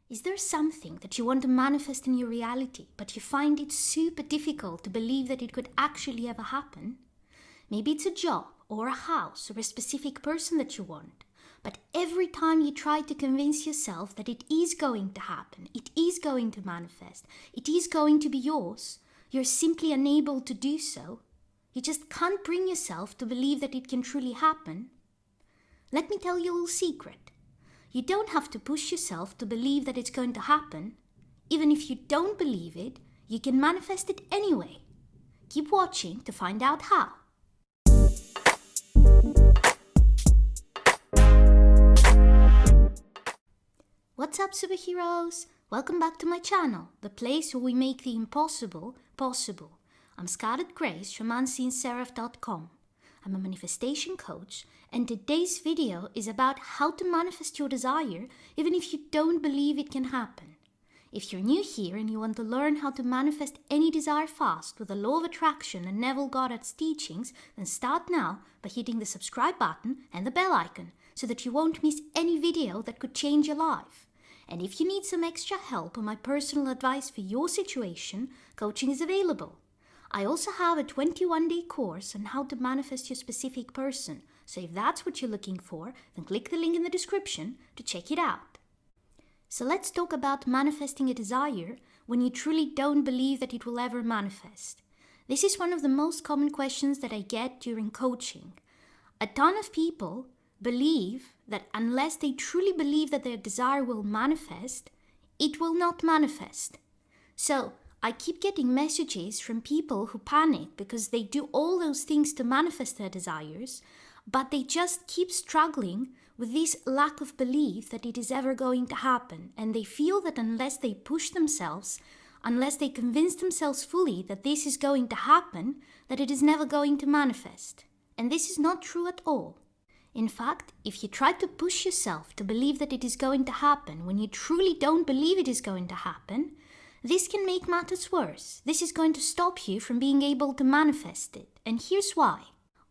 Is there something that you want to manifest in your reality, but you find it super difficult to believe that it could actually ever happen? Maybe it's a job or a house or a specific person that you want. But every time you try to convince yourself that it is going to happen, it is going to manifest, it is going to be yours, you're simply unable to do so. You just can't bring yourself to believe that it can truly happen. Let me tell you a little secret. You don't have to push yourself to believe that it's going to happen. Even if you don't believe it, you can manifest it anyway. Keep watching to find out how. What's up, superheroes? Welcome back to my channel, the place where we make the impossible possible. I'm Scarlet Grace from Seraph.com. I'm a manifestation coach, and today's video is about how to manifest your desire even if you don't believe it can happen. If you're new here and you want to learn how to manifest any desire fast with the law of attraction and Neville Goddard's teachings, then start now by hitting the subscribe button and the bell icon so that you won't miss any video that could change your life. And if you need some extra help or my personal advice for your situation, coaching is available. I also have a 21-day course on how to manifest your specific person. So if that's what you're looking for, then click the link in the description to check it out. So let's talk about manifesting a desire when you truly don't believe that it will ever manifest. This is one of the most common questions that I get during coaching. A ton of people believe that unless they truly believe that their desire will manifest, it will not manifest. So I keep getting messages from people who panic because they do all those things to manifest their desires, but they just keep struggling with this lack of belief that it is ever going to happen. And they feel that unless they push themselves, unless they convince themselves fully that this is going to happen, that it is never going to manifest. And this is not true at all. In fact, if you try to push yourself to believe that it is going to happen when you truly don't believe it is going to happen, this can make matters worse. This is going to stop you from being able to manifest it. And here's why.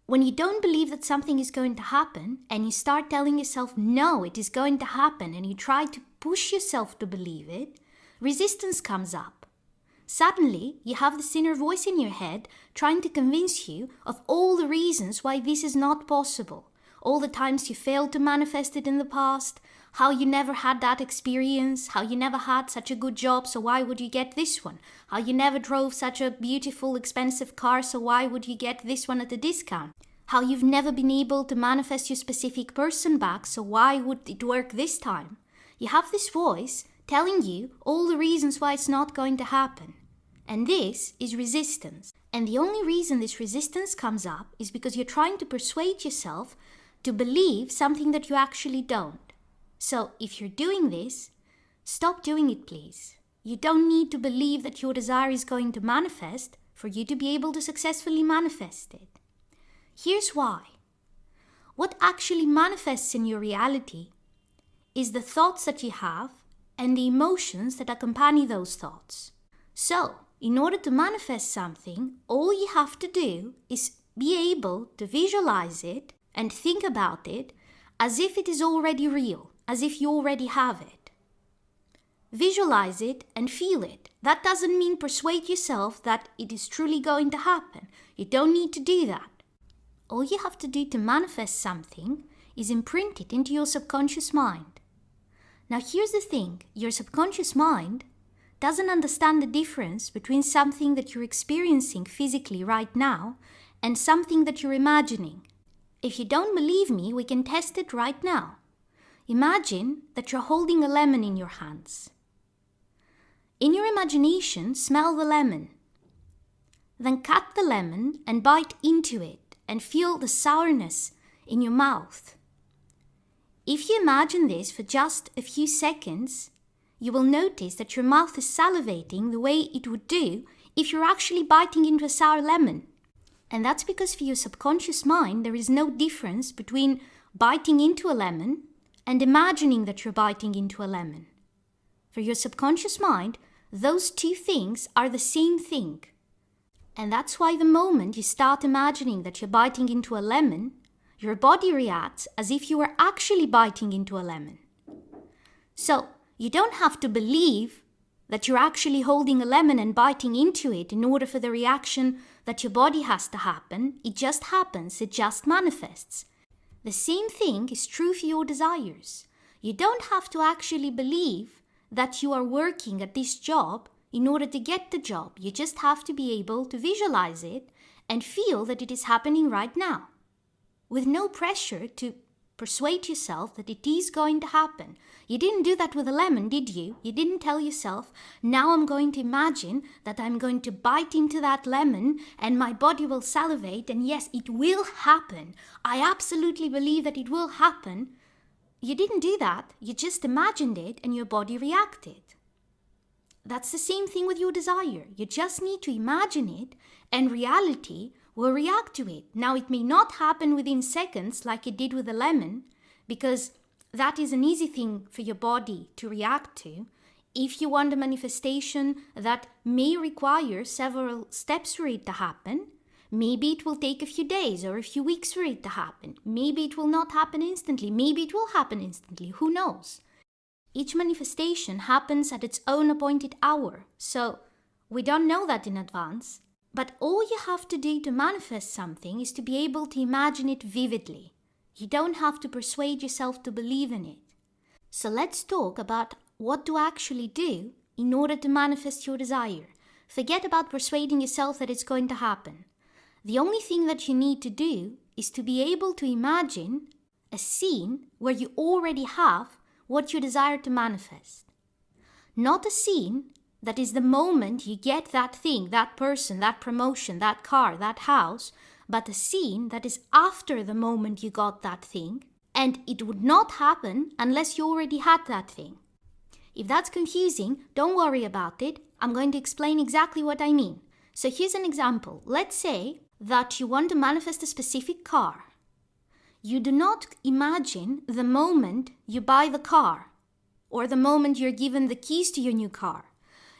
When you don't believe that something is going to happen and you start telling yourself, no, it is going to happen, and you try to push yourself to believe it, resistance comes up. Suddenly, you have this inner voice in your head trying to convince you of all the reasons why this is not possible. All the times you failed to manifest it in the past, how you never had that experience, how you never had such a good job, so why would you get this one? How you never drove such a beautiful, expensive car, so why would you get this one at a discount? How you've never been able to manifest your specific person back, so why would it work this time? You have this voice telling you all the reasons why it's not going to happen. And this is resistance. And the only reason this resistance comes up is because you're trying to persuade yourself to believe something that you actually don't. So if you're doing this, stop doing it, please. You don't need to believe that your desire is going to manifest for you to be able to successfully manifest it. Here's why. What actually manifests in your reality is the thoughts that you have and the emotions that accompany those thoughts. So, in order to manifest something, all you have to do is be able to visualize it and think about it as if it is already real, as if you already have it. Visualize it and feel it. That doesn't mean persuade yourself that it is truly going to happen. You don't need to do that. All you have to do to manifest something is imprint it into your subconscious mind. Now here's the thing, your subconscious mind doesn't understand the difference between something that you're experiencing physically right now and something that you're imagining. If you don't believe me, we can test it right now. Imagine that you're holding a lemon in your hands. In your imagination, smell the lemon. Then cut the lemon and bite into it and feel the sourness in your mouth. If you imagine this for just a few seconds, you will notice that your mouth is salivating the way it would do if you're actually biting into a sour lemon. And that's because for your subconscious mind, there is no difference between biting into a lemon and imagining that you're biting into a lemon. For your subconscious mind, those two things are the same thing. And that's why the moment you start imagining that you're biting into a lemon, your body reacts as if you were actually biting into a lemon. So, You don't have to believe that you're actually holding a lemon and biting into it in order for the reaction that your body has to happen. It just happens, it just manifests. The same thing is true for your desires. You don't have to actually believe that you are working at this job in order to get the job. You just have to be able to visualize it and feel that it is happening right now, with no pressure to persuade yourself that it is going to happen. You didn't do that with a lemon, did you? You didn't tell yourself, now I'm going to imagine that I'm going to bite into that lemon and my body will salivate, and yes, it will happen. I absolutely believe that it will happen. You didn't do that. You just imagined it and your body reacted. That's the same thing with your desire. You just need to imagine it and reality will react to it. Now, it may not happen within seconds like it did with the lemon, because that is an easy thing for your body to react to. If you want a manifestation that may require several steps for it to happen, maybe it will take a few days or a few weeks for it to happen. Maybe it will not happen instantly. Maybe it will happen instantly. Who knows? Each manifestation happens at its own appointed hour, so we don't know that in advance. But all you have to do to manifest something is to be able to imagine it vividly. You don't have to persuade yourself to believe in it. So let's talk about what to actually do in order to manifest your desire. Forget about persuading yourself that it's going to happen. The only thing that you need to do is to be able to imagine a scene where you already have what you desire to manifest. Not a scene that is the moment you get that thing, that person, that promotion, that car, that house, but a scene that is after the moment you got that thing, and it would not happen unless you already had that thing. If that's confusing, don't worry about it. I'm going to explain exactly what I mean. So here's an example. Let's say that you want to manifest a specific car. You do not imagine the moment you buy the car or the moment you're given the keys to your new car.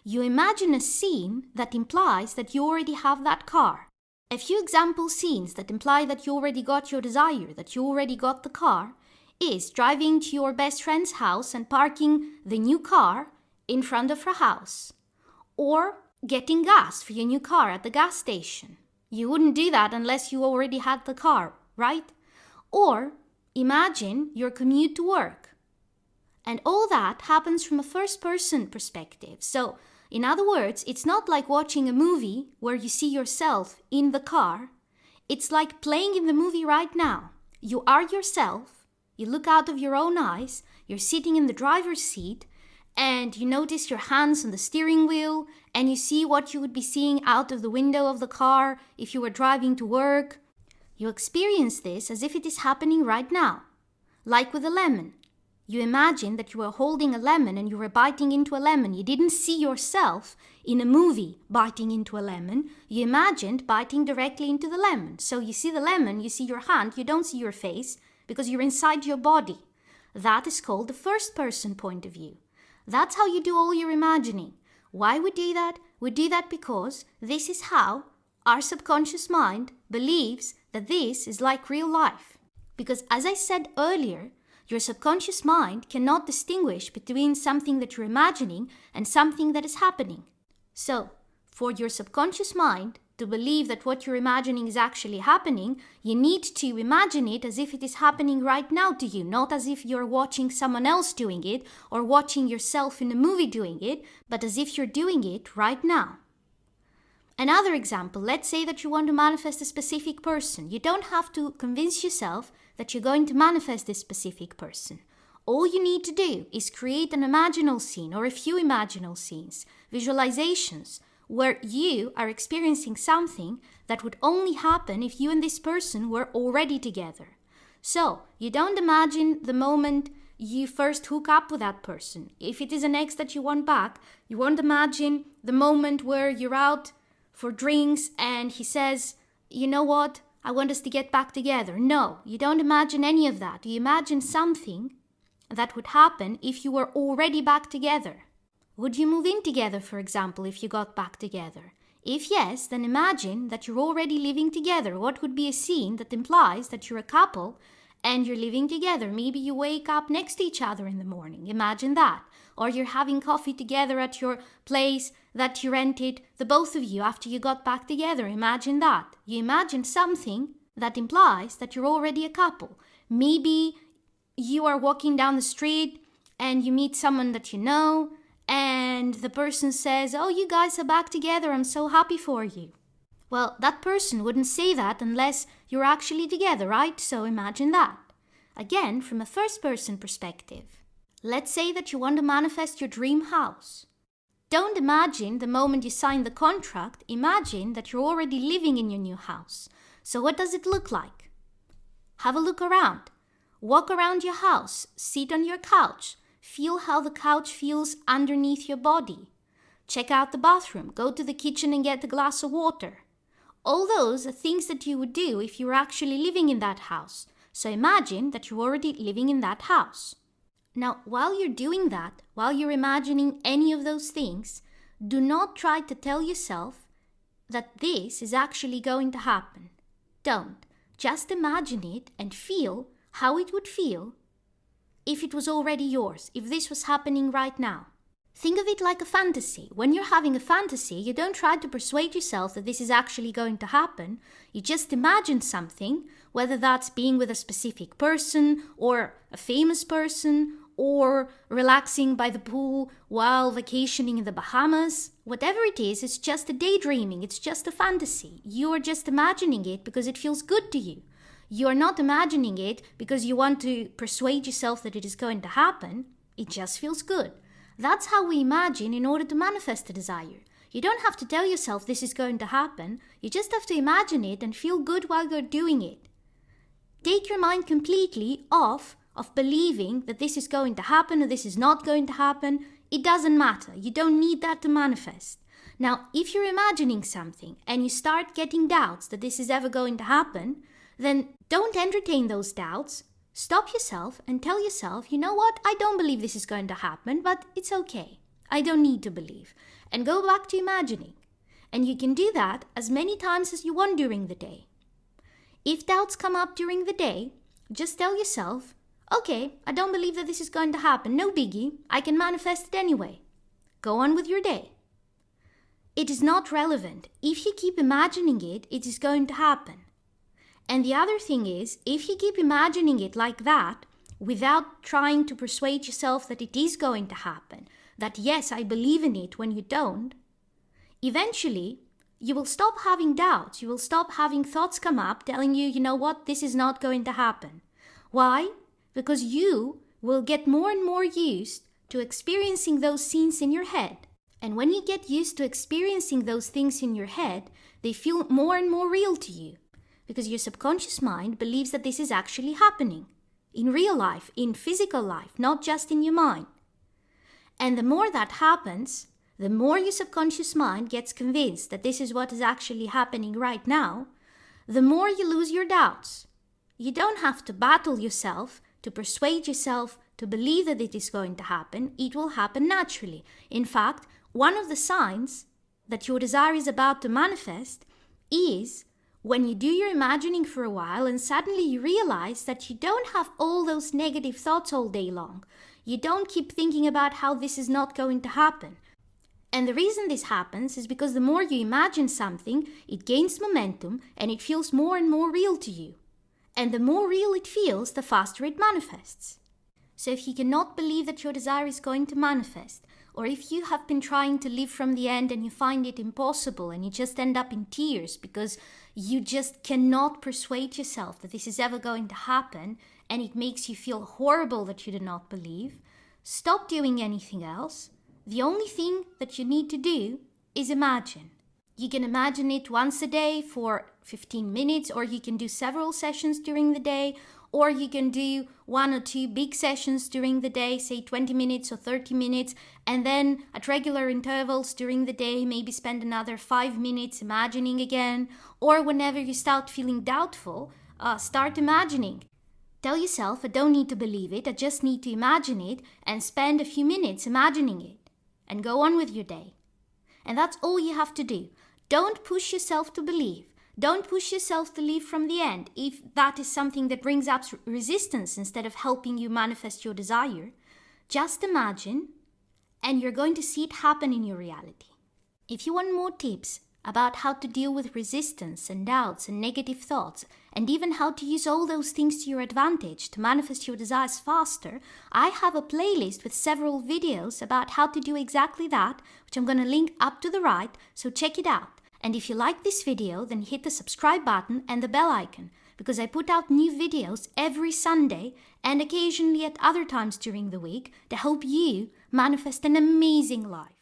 You imagine a scene that implies that you already have that car. A few example scenes that imply that you already got your desire, that you already got the car, is driving to your best friend's house and parking the new car in front of her house. Or getting gas for your new car at the gas station. You wouldn't do that unless you already had the car, right? Or imagine your commute to work. And all that happens from a first-person perspective. So, in other words, it's not like watching a movie where you see yourself in the car. It's like playing in the movie right now. You are yourself, you look out of your own eyes, you're sitting in the driver's seat, and you notice your hands on the steering wheel, and you see what you would be seeing out of the window of the car if you were driving to work. You experience this as if it is happening right now. Like with a lemon. You imagine that you were holding a lemon and you were biting into a lemon. You didn't see yourself in a movie biting into a lemon. You imagined biting directly into the lemon. So you see the lemon, you see your hand, you don't see your face because you're inside your body. That is called the first-person point of view. That's how you do all your imagining. Why we do that? We do that because this is how our subconscious mind believes that this is like real life. Because as I said earlier, your subconscious mind cannot distinguish between something that you're imagining and something that is happening. So, for your subconscious mind to believe that what you're imagining is actually happening, you need to imagine it as if it is happening right now to you, not as if you're watching someone else doing it or watching yourself in a movie doing it, but as if you're doing it right now. Another example, let's say that you want to manifest a specific person. You don't have to convince yourself that you're going to manifest this specific person. All you need to do is create an imaginal scene or a few imaginal scenes, visualizations, where you are experiencing something that would only happen if you and this person were already together. So, you don't imagine the moment you first hook up with that person. If it is an ex that you want back, you won't imagine the moment where you're out for drinks and he says, you know what, I want us to get back together. No, you don't imagine any of that. You imagine something that would happen if you were already back together. Would you move in together, for example, if you got back together? If yes, then imagine that you're already living together. What would be a scene that implies that you're a couple and you're living together? Maybe you wake up next to each other in the morning. Imagine that. or you're having coffee together at your place that you rented, the both of you, after you got back together. Imagine that. You imagine something that implies that you're already a couple. Maybe you are walking down the street and you meet someone that you know, and the person says, "Oh, you guys are back together. I'm so happy for you." Well, that person wouldn't say that unless you're actually together, right? So imagine that. Again, from a first-person perspective. Let's say that you want to manifest your dream house. Don't imagine the moment you sign the contract. Imagine that you're already living in your new house. So what does it look like? Have a look around. Walk around your house. Sit on your couch. Feel how the couch feels underneath your body. Check out the bathroom. Go to the kitchen and get a glass of water. All those are things that you would do if you were actually living in that house. So imagine that you're already living in that house. Now, while you're doing that, while you're imagining any of those things, do not try to tell yourself that this is actually going to happen. Don't. Just imagine it and feel how it would feel if it was already yours, if this was happening right now. Think of it like a fantasy. When you're having a fantasy, you don't try to persuade yourself that this is actually going to happen. You just imagine something, whether that's being with a specific person or a famous person or relaxing by the pool while vacationing in the Bahamas. Whatever it is, it's just a daydreaming. It's just a fantasy. You are just imagining it because it feels good to you. You are not imagining it because you want to persuade yourself that it is going to happen. It just feels good. That's how we imagine in order to manifest a desire. You don't have to tell yourself this is going to happen. You just have to imagine it and feel good while you're doing it. Take your mind completely off of believing that this is going to happen or this is not going to happen. It doesn't matter. You don't need that to manifest. Now, if you're imagining something and you start getting doubts that this is ever going to happen, then don't entertain those doubts. Stop yourself and tell yourself, you know what, I don't believe this is going to happen, but it's okay. I don't need to believe. And go back to imagining. And you can do that as many times as you want during the day. If doubts come up during the day, just tell yourself, okay, I don't believe that this is going to happen. No biggie. I can manifest it anyway. Go on with your day. It is not relevant. If you keep imagining it, it is going to happen. And the other thing is, if you keep imagining it like that, without trying to persuade yourself that it is going to happen, that yes, I believe in it when you don't, eventually you will stop having doubts. You will stop having thoughts come up telling you, you know what, this is not going to happen. Why? Because you will get more and more used to experiencing those scenes in your head. And when you get used to experiencing those things in your head, they feel more and more real to you. Because your subconscious mind believes that this is actually happening in real life, in physical life, not just in your mind. And the more that happens, the more your subconscious mind gets convinced that this is what is actually happening right now, the more you lose your doubts. You don't have to battle yourself to persuade yourself to believe that it is going to happen. It will happen naturally. In fact, one of the signs that your desire is about to manifest is when you do your imagining for a while and suddenly you realize that you don't have all those negative thoughts all day long. You don't keep thinking about how this is not going to happen. And the reason this happens is because the more you imagine something, it gains momentum and it feels more and more real to you. And the more real it feels, the faster it manifests. So if you cannot believe that your desire is going to manifest, or if you have been trying to live from the end and you find it impossible and you just end up in tears because you just cannot persuade yourself that this is ever going to happen and it makes you feel horrible that you do not believe, stop doing anything else. The only thing that you need to do is imagine. You can imagine it once a day for 15 minutes, or you can do several sessions during the day, or you can do 1 or 2 big sessions during the day, say 20 minutes or 30 minutes, and then at regular intervals during the day, maybe spend another 5 minutes imagining again, or whenever you start feeling doubtful, start imagining. Tell yourself, I don't need to believe it, I just need to imagine it, and spend a few minutes imagining it, and go on with your day. And that's all you have to do. Don't push yourself to believe. Don't push yourself to live from the end if that is something that brings up resistance instead of helping you manifest your desire. Just imagine and you're going to see it happen in your reality. If you want more tips about how to deal with resistance and doubts and negative thoughts, and even how to use all those things to your advantage to manifest your desires faster, I have a playlist with several videos about how to do exactly that, which I'm going to link up to the right, so check it out. And if you like this video, then hit the subscribe button and the bell icon, because I put out new videos every Sunday and occasionally at other times during the week to help you manifest an amazing life.